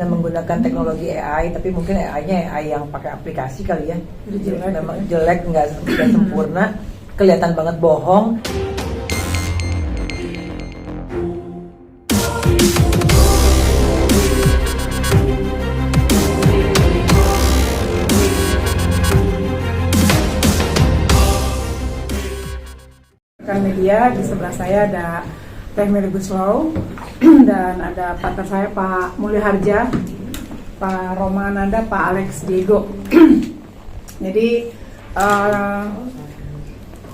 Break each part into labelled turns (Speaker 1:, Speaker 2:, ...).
Speaker 1: dengan menggunakan teknologi AI, tapi mungkin AI-nya AI yang pakai aplikasi kali ya. Memang jelek, nggak sempurna, kelihatan banget bohong.
Speaker 2: Rekan media, di sebelah saya ada Teh Meli Guslau dan ada partner saya Pak Mulya Harja, Pak Romananda, Pak Alex Diego. Jadi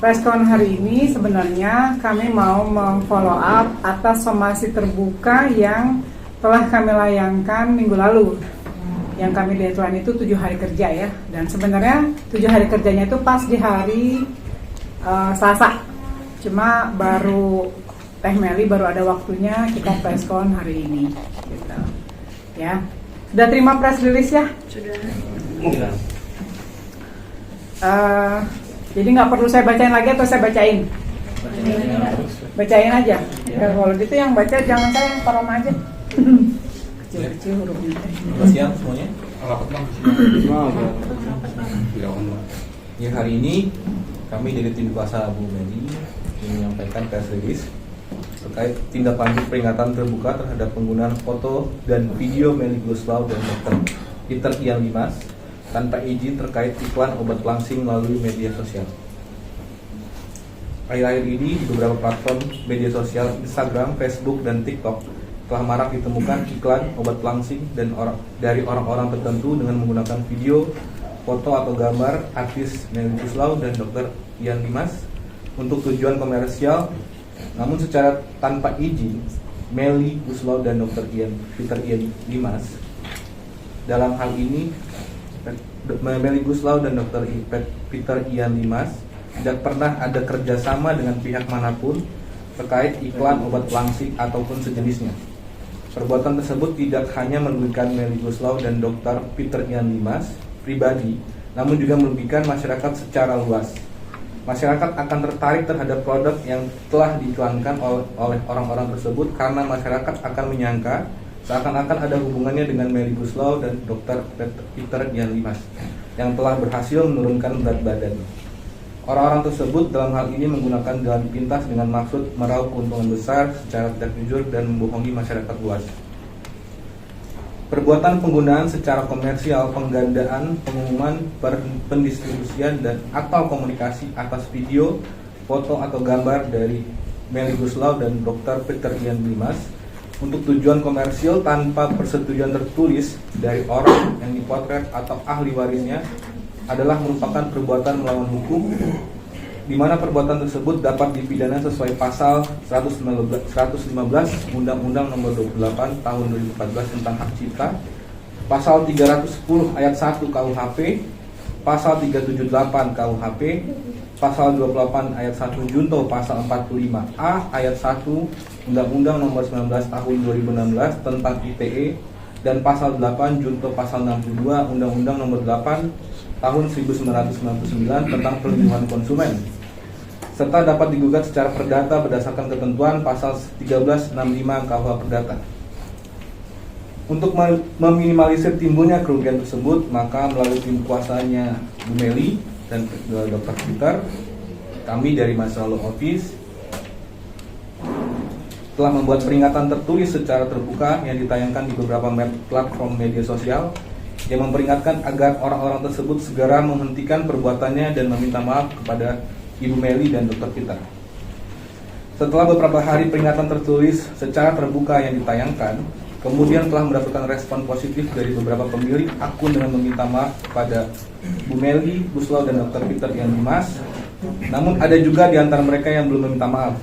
Speaker 2: preskon hari ini sebenarnya kami mau memfollow up atas somasi terbuka yang telah kami layangkan minggu lalu. Yang kami deadline itu 7 hari kerja ya, dan sebenarnya 7 hari kerjanya itu pas di hari Selasa. Cuma baru Teh Meli baru ada waktunya kita preskon hari ini gitu. Ya. Sudah terima press release ya?
Speaker 3: Sudah.
Speaker 2: Jadi nggak perlu saya bacain lagi atau saya bacain? Bacain aja. Ya, kalau gitu yang baca jangan saya, yang parom aja. Kecil-kecil hurufnya.
Speaker 4: Siap semuanya? Ya, hari ini kami dari tim kuasa Bu Meli menyampaikan press release terkait tindak lanjut peringatan terbuka terhadap penggunaan foto dan video Meli Guslau dan Dr. Peter Ian Dimas tanpa izin terkait iklan obat langsing melalui media sosial. Akhir-akhir ini di beberapa platform media sosial Instagram, Facebook, dan TikTok telah marak ditemukan iklan obat langsing dan dari orang-orang tertentu dengan menggunakan video, foto atau gambar artis Meli Guslau dan Dr. Ian Dimas untuk tujuan komersial, namun secara tanpa izin. Meli Guslau dan Dr. Peter Ian Dimas, dalam hal ini Meli Guslau dan Dr. Peter Ian Dimas tidak pernah ada kerjasama dengan pihak manapun terkait iklan obat langsing ataupun sejenisnya. Perbuatan tersebut tidak hanya merugikan Meli Guslau dan Dr. Peter Ian Dimas pribadi, namun juga merugikan masyarakat secara luas. Masyarakat akan tertarik terhadap produk yang telah diiklankan oleh orang-orang tersebut karena masyarakat akan menyangka seakan-akan ada hubungannya dengan Meli Guslau dan Dr. Peter Ian Dimas yang telah berhasil menurunkan berat badan. Orang-orang tersebut dalam hal ini menggunakan jalan pintas dengan maksud meraup keuntungan besar secara tidak jujur dan membohongi masyarakat luas. Perbuatan penggunaan secara komersial, penggandaan, pengumuman, pendistribusian, dan atau komunikasi atas video, foto, atau gambar dari Meli Guslau dan Dr. Peter Ian Dimas untuk tujuan komersial tanpa persetujuan tertulis dari orang yang dipotret atau ahli warisnya adalah merupakan perbuatan melawan hukum, di mana perbuatan tersebut dapat dipidana sesuai pasal 115 Undang-Undang Nomor 28 Tahun 2014 tentang Hak Cipta, pasal 310 ayat 1 KUHP, pasal 378 KUHP, pasal 28 ayat 1 junto pasal 45A ayat 1 Undang-Undang Nomor 19 Tahun 2016 tentang ITE, dan pasal 8 junto pasal 62 Undang-Undang Nomor 8 Tahun 1999 tentang Perlindungan Konsumen, serta dapat digugat secara perdata berdasarkan ketentuan pasal 1365 KUH Perdata. Untuk meminimalisir timbulnya kerugian tersebut, maka melalui tim kuasanya Bu Meli dan Dr. Peter, kami dari Mas Law Office telah membuat peringatan tertulis secara terbuka yang ditayangkan di beberapa platform media sosial yang memperingatkan agar orang-orang tersebut segera menghentikan perbuatannya dan meminta maaf kepada Ibu Meli dan Dr. Peter. Setelah beberapa hari peringatan tertulis secara terbuka yang ditayangkan, kemudian telah mendapatkan respon positif dari beberapa pemilik akun dengan meminta maaf kepada Bu Meli Guslau dan Dr. Peter Ian Dimas. Namun ada juga di antara mereka yang belum meminta maaf,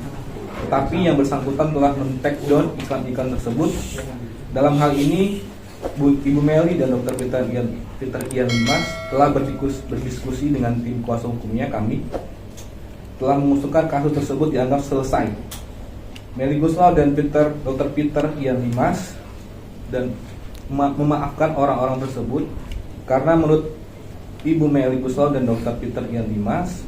Speaker 4: tetapi yang bersangkutan telah men-take down iklan-iklan tersebut. Dalam hal ini, Ibu Meli dan Dr. Peter Ian Dimas telah berdiskusi dengan tim kuasa hukumnya. Kami telah mengusulkan kasus tersebut dianggap selesai. Meli Guslau dan Dr. Peter Ian Dimas dan memaafkan orang-orang tersebut karena menurut Ibu Meli Guslau dan Dr. Peter Ian Dimas,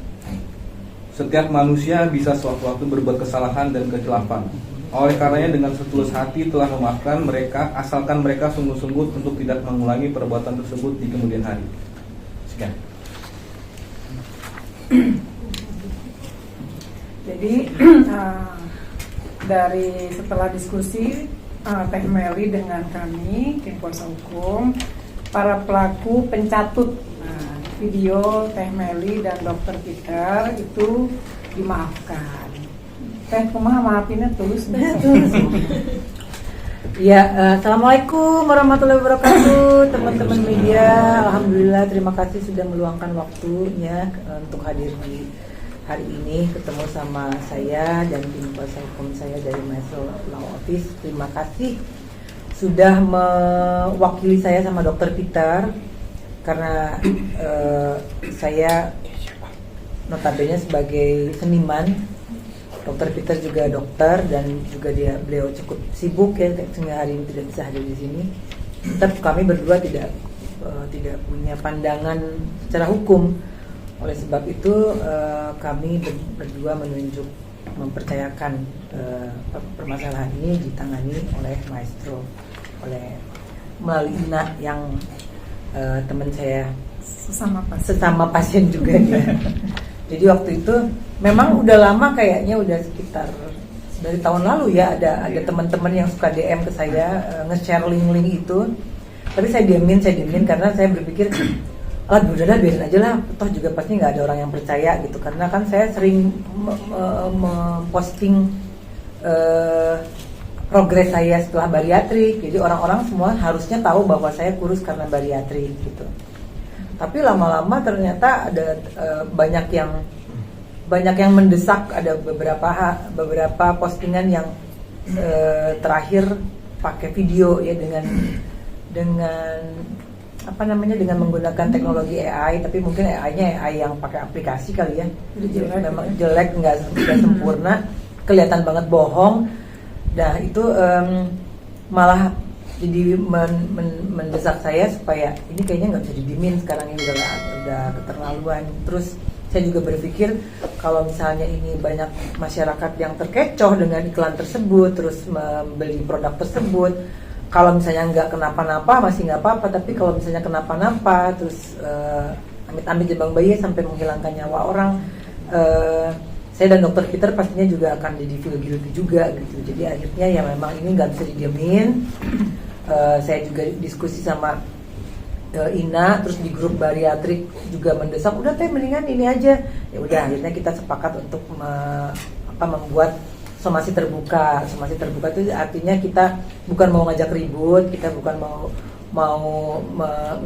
Speaker 4: setiap manusia bisa sewaktu-waktu berbuat kesalahan dan kecelakaan. Oleh karenanya dengan setulus hati telah memaafkan mereka, asalkan mereka sungguh-sungguh untuk tidak mengulangi perbuatan tersebut di kemudian hari. Sekian.
Speaker 2: Jadi dari setelah diskusi Teh Meli dengan kami tim kuasa hukum, para pelaku pencatut video Teh Meli dan Dokter Peter itu dimaafkan. Teh kumaha maafinnya tulus deh.
Speaker 1: Ya, assalamualaikum warahmatullahi wabarakatuh, teman-teman media. Alhamdulillah, terima kasih sudah meluangkan waktunya untuk hadir di hari ini, ketemu sama saya dan tim kuasa hukum saya dari Maestro Law Office. Terima kasih sudah mewakili saya sama Dokter Peter, karena saya notabene sebagai seniman. Dokter Peter juga dokter dan juga beliau cukup sibuk ya, sehingga hari ini tidak bisa hadir di sini. Tetap kami berdua tidak punya pandangan secara hukum. Oleh sebab itu kami berdua mempercayakan permasalahan ini ditangani oleh Maestro, melalui Ina yang teman saya sesama pasien juga ya. Jadi waktu itu memang udah lama, kayaknya udah sekitar dari tahun lalu ya, ada teman-teman yang suka DM ke saya, nge-share link-link itu. Tapi saya diemin karena saya berpikir, udah biarin aja lah, toh juga pasti nggak ada orang yang percaya gitu. Karena kan saya sering memposting progres saya setelah bariatrik, jadi orang-orang semua harusnya tahu bahwa saya kurus karena bariatrik gitu. Tapi lama-lama ternyata ada banyak yang mendesak. Ada beberapa postingan yang terakhir pakai video ya, dengan apa namanya, dengan menggunakan teknologi AI, tapi mungkin AI-nya AI yang pakai aplikasi kali ya. Memang jelek, nggak sempurna, kelihatan banget bohong. Nah itu malah jadi mendesak saya supaya ini kayaknya nggak bisa didiemin sekarang, ini udah keterlaluan. Terus saya juga berpikir kalau misalnya ini banyak masyarakat yang terkecoh dengan iklan tersebut, terus membeli produk tersebut, kalau misalnya nggak kenapa-napa masih nggak apa-apa, tapi kalau misalnya kenapa-napa terus amit-amit jebang bayi sampai menghilangkan nyawa orang, saya dan Dokter Peter pastinya juga akan jadi feel guilty juga gitu. Jadi akhirnya ya memang ini nggak bisa didiemin. Saya juga diskusi sama Ina, terus di grup bariatrik juga mendesak, udah Teh mendingan ini aja. Ya udah, akhirnya kita sepakat untuk membuat somasi terbuka. Somasi terbuka itu artinya kita bukan mau ngajak ribut, kita bukan mau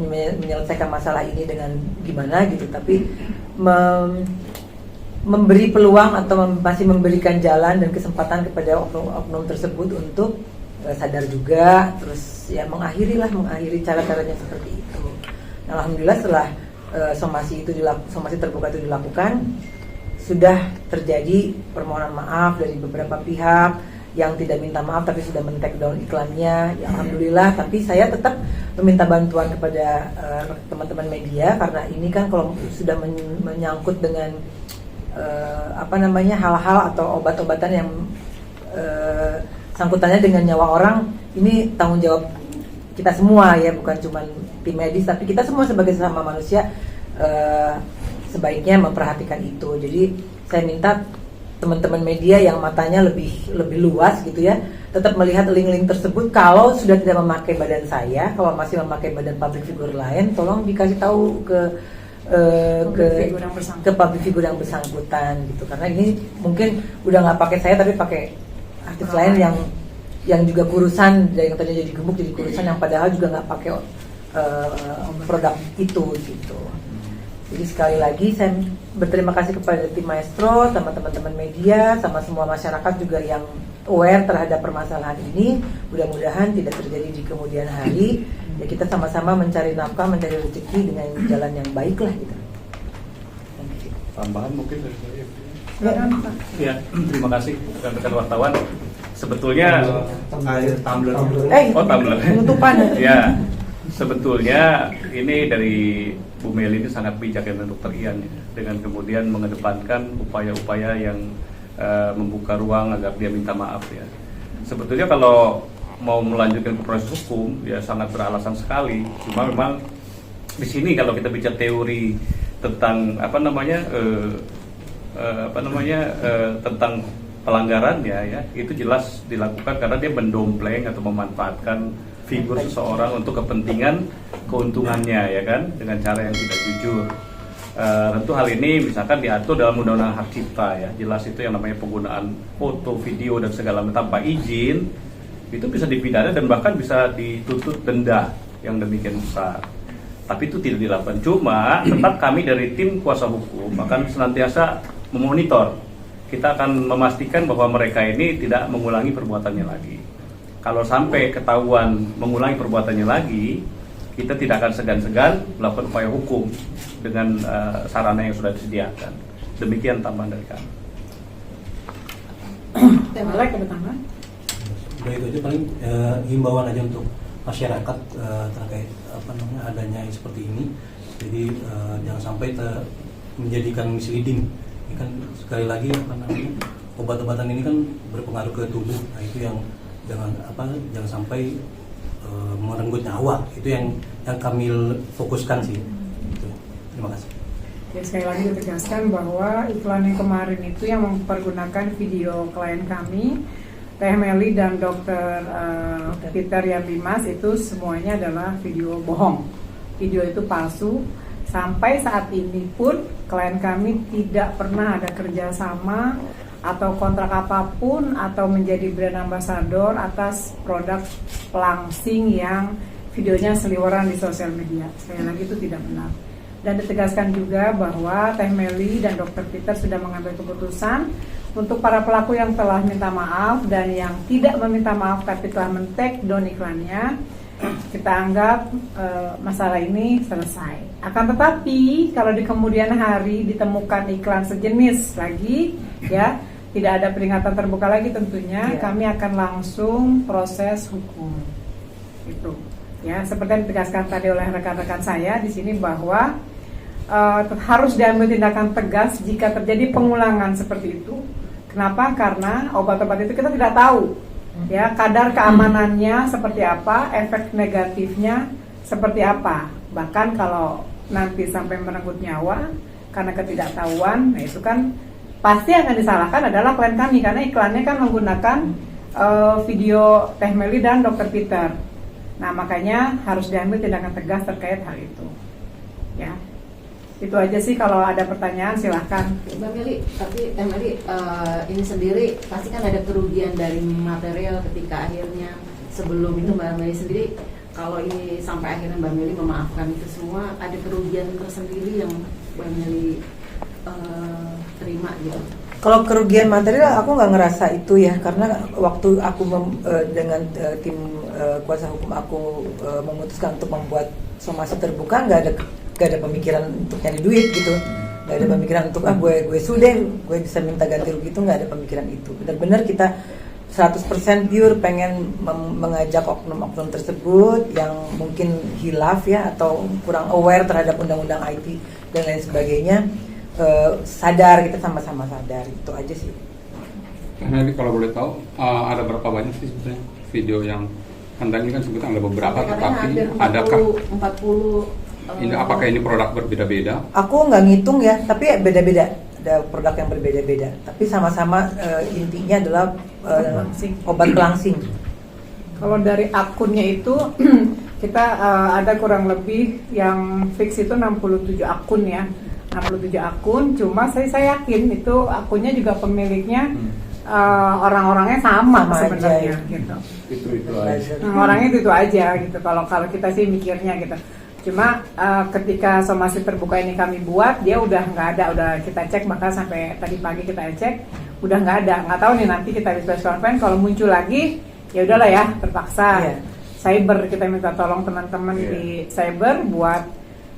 Speaker 1: menyelesaikan masalah ini dengan gimana gitu, tapi memberi peluang atau masih memberikan jalan dan kesempatan kepada oknum tersebut untuk sadar juga, terus ya mengakhiri cara-caranya seperti itu. Nah, alhamdulillah setelah somasi terbuka itu dilakukan, sudah terjadi permohonan maaf dari beberapa pihak yang tidak minta maaf tapi sudah men-take down iklannya. Ya, alhamdulillah, tapi saya tetap meminta bantuan kepada teman-teman media, karena ini kan kalau sudah menyangkut dengan hal-hal atau obat-obatan yang sangkutannya dengan nyawa orang, ini tanggung jawab kita semua ya, bukan cuma tim medis, tapi kita semua sebagai sesama manusia sebaiknya memperhatikan itu. Jadi saya minta teman-teman media yang matanya lebih luas gitu ya, tetap melihat link-link tersebut. Kalau sudah tidak memakai badan saya, kalau masih memakai badan public figure lain, tolong dikasih tahu ke public figure yang bersangkutan gitu. Karena ini mungkin udah nggak pakai saya tapi pakai artis lain yang juga kurusan, dari yang tadinya jadi gemuk jadi kurusan, yang padahal juga nggak pakai produk itu gitu. Jadi sekali lagi saya berterima kasih kepada tim Maestro, sama teman-teman media, sama semua masyarakat juga yang aware terhadap permasalahan ini. Mudah-mudahan tidak terjadi di kemudian hari. Ya, kita sama-sama mencari nafkah, mencari rezeki dengan jalan yang baik lah gitu.
Speaker 3: Tambahan mungkin dari saya.
Speaker 5: Ya, terima kasih rekan-rekan wartawan. Sebetulnya
Speaker 3: tumbler.
Speaker 5: tumbler.
Speaker 1: Penutupan.
Speaker 5: Ya, sebetulnya ini dari Bu Meli ini sangat bijak ya, Dokter Ian ya, dengan kemudian mengedepankan upaya-upaya yang membuka ruang agar dia minta maaf ya. sebetulnya kalau mau melanjutkan ke proses hukum ya sangat beralasan sekali. Cuma memang di sini kalau kita bicara teori tentang tentang pelanggarannya ya, itu jelas dilakukan karena dia mendompleng atau memanfaatkan figur seseorang untuk kepentingan keuntungannya ya kan, dengan cara yang tidak jujur. Tentu hal ini misalkan diatur dalam undang-undang hak cipta ya, jelas itu yang namanya penggunaan foto, video dan segala macam tanpa izin itu bisa dipidana dan bahkan bisa dituntut denda yang demikian besar. Tapi itu tidak dilakukan. Cuma tetap kami dari tim kuasa hukum akan senantiasa memonitor. Kita akan memastikan bahwa mereka ini tidak mengulangi perbuatannya lagi. Kalau sampai ketahuan mengulangi perbuatannya lagi, kita tidak akan segan-segan melakukan upaya hukum dengan sarana yang sudah disediakan. Demikian tambahan dari kami.
Speaker 2: Lek ada tambahan?
Speaker 6: Udah itu aja paling himbauan aja untuk masyarakat terkait adanya yang seperti ini. Jadi jangan sampai menjadikan misleading. Ini kan sekali lagi obat-obatan ini kan berpengaruh ke tubuh. Nah itu yang jangan sampai merenggut nyawa. Itu yang kami fokuskan sih. Gitu. Terima kasih.
Speaker 2: Ya, sekali lagi ditegaskan bahwa iklan yang kemarin itu yang mempergunakan video klien kami, Teh Meli dan Dr. Peter Yandimas, itu semuanya adalah video bohong. Video itu palsu. Sampai saat ini pun klien kami tidak pernah ada kerjasama atau kontrak apapun atau menjadi brand ambassador atas produk pelangsing yang videonya seliweran di sosial media. Sekali lagi itu tidak benar. Dan ditegaskan juga bahwa Teh Meli dan Dr. Peter sudah mengambil keputusan untuk para pelaku yang telah minta maaf dan yang tidak meminta maaf tapi telah men-take down iklannya, kita anggap masalah ini selesai. Akan tetapi kalau di kemudian hari ditemukan iklan sejenis lagi, ya tidak ada peringatan terbuka lagi tentunya, kami akan langsung proses hukum. Itu, ya seperti yang ditegaskan tadi oleh rekan-rekan saya di sini bahwa harus diambil tindakan tegas jika terjadi pengulangan seperti itu. Kenapa? Karena obat-obat itu kita tidak tahu ya kadar keamanannya seperti apa, efek negatifnya seperti apa. Bahkan kalau nanti sampai merenggut nyawa karena ketidaktahuan, nah itu kan pasti akan disalahkan adalah klien kami karena iklannya kan menggunakan video Teh Meli dan Dr. Peter. Nah makanya harus diambil tindakan tegas terkait hal itu. Ya. Itu aja sih, kalau ada pertanyaan silahkan.
Speaker 7: Mbak Meli, tapi Meli ini sendiri pasti kan ada kerugian dari material ketika akhirnya sebelum itu Mbak Meli sendiri, kalau ini sampai akhirnya Mbak Meli memaafkan itu semua, ada kerugian tersendiri yang Mbak Meli terima gitu?
Speaker 1: Kalau kerugian material aku nggak ngerasa itu ya, karena waktu aku dengan tim kuasa hukum aku memutuskan untuk membuat somasi terbuka, nggak ada pemikiran untuk nyari duit gitu, nggak ada pemikiran untuk gue sudah gue bisa minta ganti rugi, itu nggak ada pemikiran itu. Benar-benar kita 100% pure pengen mengajak oknum-oknum tersebut yang mungkin hilaf ya atau kurang aware terhadap undang-undang IT dan lain sebagainya, sadar, kita sama-sama sadar, itu aja sih.
Speaker 8: Karena ini kalau boleh tahu ada berapa banyak sih sebetulnya video yang Anda ini kan sebetulnya ada beberapa, tetapi adakah
Speaker 7: 40
Speaker 8: ini apakah ini produk berbeda-beda?
Speaker 1: Aku nggak ngitung ya, tapi beda-beda, ada produk yang berbeda-beda, tapi sama-sama intinya adalah obat pelangsing.
Speaker 2: Kalau dari akunnya itu kita ada kurang lebih yang fix itu 67 akun ya, 67 akun. Cuma saya yakin itu akunnya juga pemiliknya orang-orangnya sama sebenarnya gitu.
Speaker 5: Itu aja.
Speaker 2: Orangnya itu aja gitu. Kalau kita sih mikirnya gitu. Cuma ketika somasi terbuka ini kami buat, dia udah nggak ada, udah kita cek, bahkan sampai tadi pagi kita cek udah nggak ada. Nggak tahu nih nanti kita di press conference kalau muncul lagi, ya udahlah ya, terpaksa cyber, kita minta tolong teman-teman di cyber buat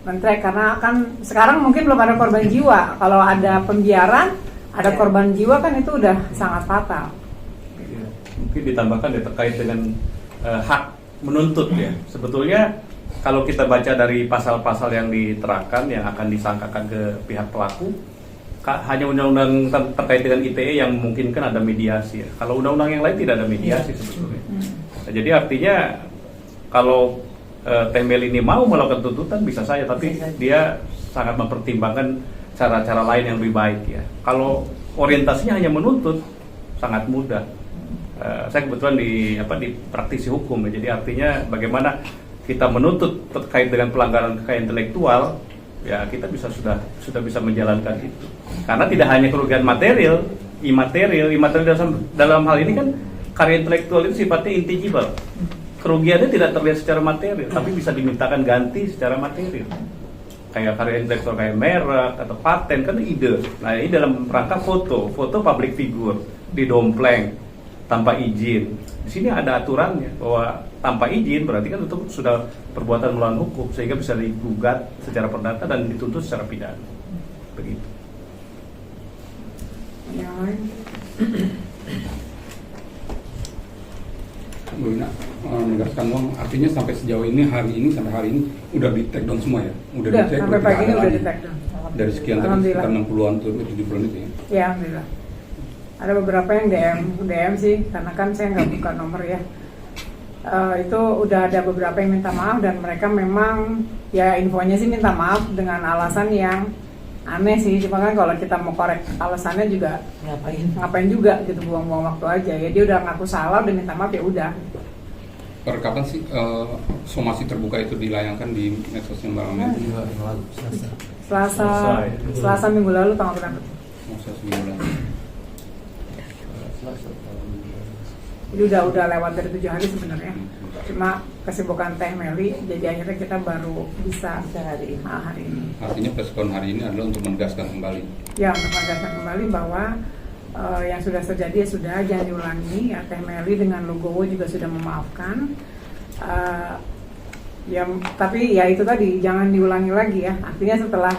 Speaker 2: men-track, karena kan sekarang mungkin belum ada korban jiwa. Kalau ada pembiaran, ada korban jiwa kan itu udah sangat fatal.
Speaker 5: Ya, mungkin ditambahkan ya terkait dengan hak menuntut ya. Sebetulnya kalau kita baca dari pasal-pasal yang diterangkan yang akan disangkakan ke pihak pelaku, hanya undang-undang terkait dengan ITE yang memungkinkan ada mediasi ya. Kalau undang-undang yang lain tidak ada mediasi sebetulnya. Nah, jadi artinya kalau Teh Meli ini mau melakukan tuntutan bisa saja, tapi dia sangat mempertimbangkan cara-cara lain yang lebih baik ya. Kalau orientasinya hanya menuntut, sangat mudah. Saya kebetulan di praktisi hukum ya. Jadi artinya bagaimana kita menuntut terkait dengan pelanggaran kekayaan intelektual, ya kita sudah bisa menjalankan itu. Karena tidak hanya kerugian material, imaterial dalam hal ini kan karya intelektual itu sifatnya intangible. Kerugiannya tidak terlihat secara material, tapi bisa dimintakan ganti secara material. Kayak karya intelektual kayak merek atau paten kan ide. Nah ini dalam rangka foto public figure didompleng tanpa izin. Di sini ada aturannya bahwa tanpa izin berarti kan itu sudah perbuatan melawan hukum, sehingga bisa digugat secara perdata dan dituntut secara pidana. Begitu.
Speaker 2: Yang lain?
Speaker 8: Bu Ina, menegaskan dong, artinya sampai sejauh ini hari ini udah di take down semua ya? Udah di take,
Speaker 2: sampai pagi ini udah di take down.
Speaker 8: Dari sekian tadi sekitar 60-an tuh 70-an itu ya?
Speaker 2: Ya, alhamdulillah. Ada beberapa yang DM sih, karena kan saya nggak buka nomor ya. Itu udah ada beberapa yang minta maaf dan mereka memang ya infonya sih minta maaf dengan alasan yang aneh sih. Cuma kan kalau kita mau korek alasannya juga ngapain juga gitu, buang-buang waktu aja ya. Dia udah ngaku salah, udah minta maaf ya udah.
Speaker 8: Per kapan sih somasi terbuka itu dilayangkan di medsosnya Mbak Amin?
Speaker 2: Selasa minggu lalu tanggal berapa?
Speaker 8: Selasa minggu lalu.
Speaker 2: Jadi udah lewat dari 7 hari sebenarnya. Cuma kesibukan Teh Meli, jadi akhirnya kita baru bisa hari ini.
Speaker 8: Artinya preskon hari ini adalah untuk menegaskan kembali.
Speaker 2: Ya, untuk menegaskan kembali bahwa yang sudah terjadi ya sudah, jangan diulangi. Ya, Teh Meli dengan Logowo juga sudah memaafkan. Ya, tapi ya itu tadi jangan diulangi lagi ya. Artinya setelah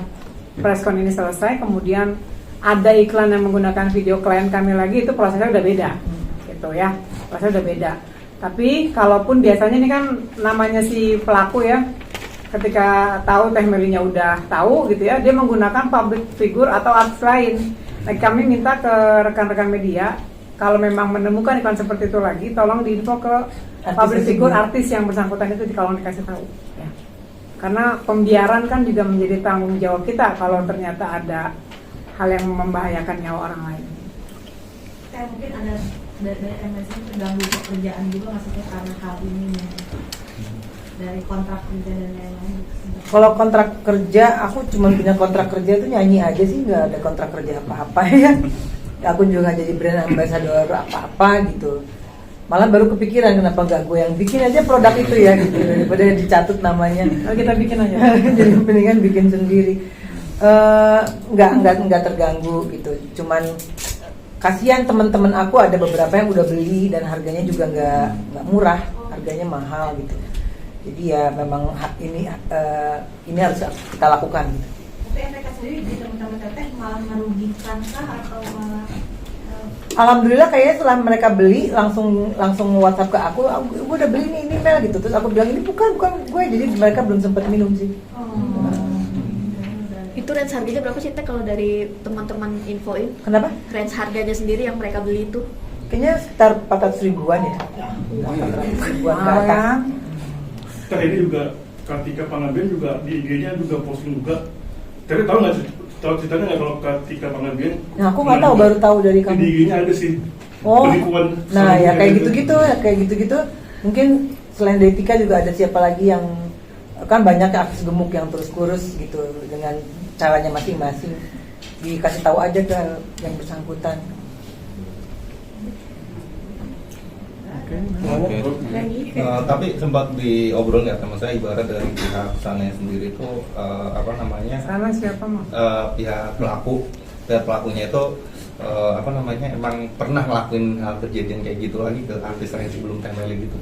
Speaker 2: preskon ini selesai, kemudian ada iklan yang menggunakan video klien kami lagi, itu prosesnya udah beda, gitu ya. Prosesnya udah beda. Tapi kalaupun biasanya ini kan namanya si pelaku ya, ketika tahu Teh Melinya udah tahu gitu ya, dia menggunakan public figure atau artis lain. Nah, kami minta ke rekan-rekan media, kalau memang menemukan iklan seperti itu lagi, tolong diinfo ke public figure artis yang bersangkutan itu, tolong dikasih tahu. Ya. Karena pembiaran kan juga menjadi tanggung jawab kita kalau ternyata ada hal yang membahayakan nyawa orang lain.
Speaker 9: Kayak mungkin ada dari MSN terganggu pekerjaan juga, maksudnya karena hal ini dari kontrak kerja dan lain-lain.
Speaker 1: Kalau kontrak kerja, aku cuma punya kontrak kerja itu nyanyi aja sih, nggak ada kontrak kerja apa-apa ya. Aku juga nggak jadi brand ambassador apa-apa gitu. Malah baru kepikiran kenapa nggak gue yang bikin aja produk itu ya gitu, daripada dicatut namanya.
Speaker 2: Oh, kita bikin aja.
Speaker 1: Jadi mendingan bikin sendiri. Nggak terganggu gitu. Cuman kasihan teman-teman aku, ada beberapa yang udah beli dan harganya juga nggak murah, harganya mahal gitu. Jadi ya memang ini harus kita lakukan. Gitu.
Speaker 9: Tapi mereka sendiri di teman-teman teteh malah merugikan kah atau malah?
Speaker 1: Alhamdulillah kayaknya setelah mereka beli langsung WhatsApp ke aku gue udah beli ini Mel gitu. Terus aku bilang ini bukan gue, jadi mereka belum sempat minum sih.
Speaker 10: Itu range harganya berapa sih Teh kalau dari teman-teman infoin?
Speaker 1: Kenapa?
Speaker 10: Range harganya sendiri yang mereka beli itu?
Speaker 1: Kayaknya sekitar 400 ribuan ya. 400 ribuan ke atas.
Speaker 3: Teh ini juga Kartika Pangabean juga di IG-nya juga posting juga. Tapi tahu nggak, tahu ceritanya nggak kalau Kartika Pangabean?
Speaker 1: Nah aku nggak tahu, baru tahu dari kamu.
Speaker 3: Di IG-nya ada sih.
Speaker 1: Oh,
Speaker 3: penipuan
Speaker 1: nah ya kayak gitu-gitu. Mungkin selain dari Tika juga ada siapa lagi yang kan banyak artis gemuk yang terus kurus gitu dengan caranya masing-masing. Dikasih tahu aja ke yang bersangkutan.
Speaker 11: Tapi sempat diobrol nggak sama saya, ibarat dari pihak sana sendiri itu
Speaker 2: Sana siapa mah?
Speaker 11: Pihak pelakunya itu emang pernah ngelakuin hal kejadian kayak gitu lagi ke artis lain sebelum Teh Meli gitu?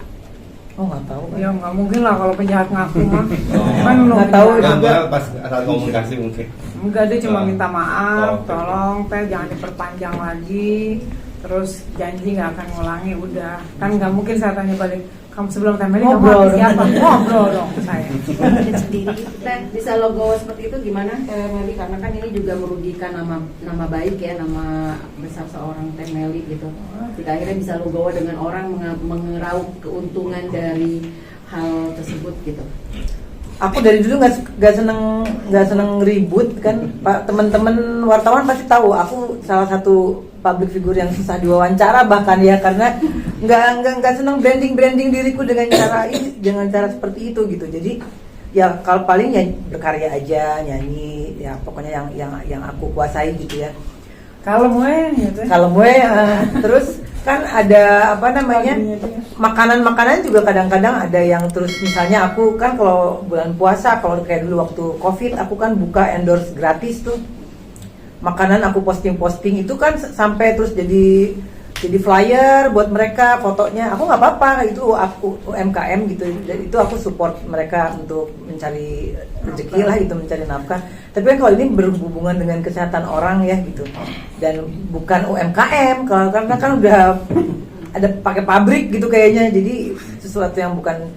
Speaker 1: Oh nggak tahu.
Speaker 2: Ya nggak mungkin lah kalau penjahat ngaku mah.
Speaker 1: Kan nggak tahu juga.
Speaker 11: Pas saat komunikasi mungkin.
Speaker 2: Enggak, dia cuma minta maaf, tolong Teh jangan diperpanjang lagi. Terus janji nggak akan ngulangi, udah. Kan nggak mungkin saya tanya balik, kamu sebelum Teh Meli kamu artis siapa? Ngobrol dong saya.
Speaker 7: Nah, bisa logo seperti itu gimana Teh Meli? Karena kan ini juga merugikan nama baik ya, nama besar seorang Teh Meli gitu. Jika akhirnya bisa logo dengan orang mengeraup keuntungan dari hal tersebut gitu.
Speaker 1: Aku dari dulu nggak seneng ribut kan, Pak. Teman-teman wartawan pasti tahu aku salah satu public figure yang susah diwawancara bahkan ya, karena nggak seneng branding diriku dengan cara seperti itu gitu. Jadi ya kalau paling ya berkarya aja, nyanyi ya, pokoknya yang aku kuasai gitu ya.
Speaker 2: Kalau gitu.
Speaker 1: Terus kan ada apa namanya, makanan juga kadang-kadang ada yang terus, misalnya aku kan kalau bulan puasa, kalau kayak dulu waktu COVID aku kan buka endorse gratis tuh makanan, aku posting itu kan sampai terus jadi flyer buat mereka, fotonya aku nggak apa-apa, itu aku UMKM gitu, itu aku support mereka untuk mencari rezeki lah gitu, mencari nafkah. Tapi kan kalau ini berhubungan dengan kesehatan orang ya gitu, dan bukan UMKM, karena kan udah ada pakai pabrik gitu kayaknya, jadi sesuatu yang bukan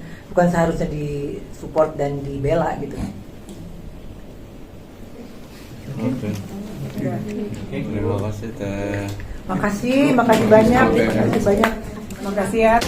Speaker 1: seharusnya disupport dan dibela gitu.
Speaker 12: Oke, terima kasih Teh.
Speaker 1: Makasih banyak.
Speaker 2: Makasih ya.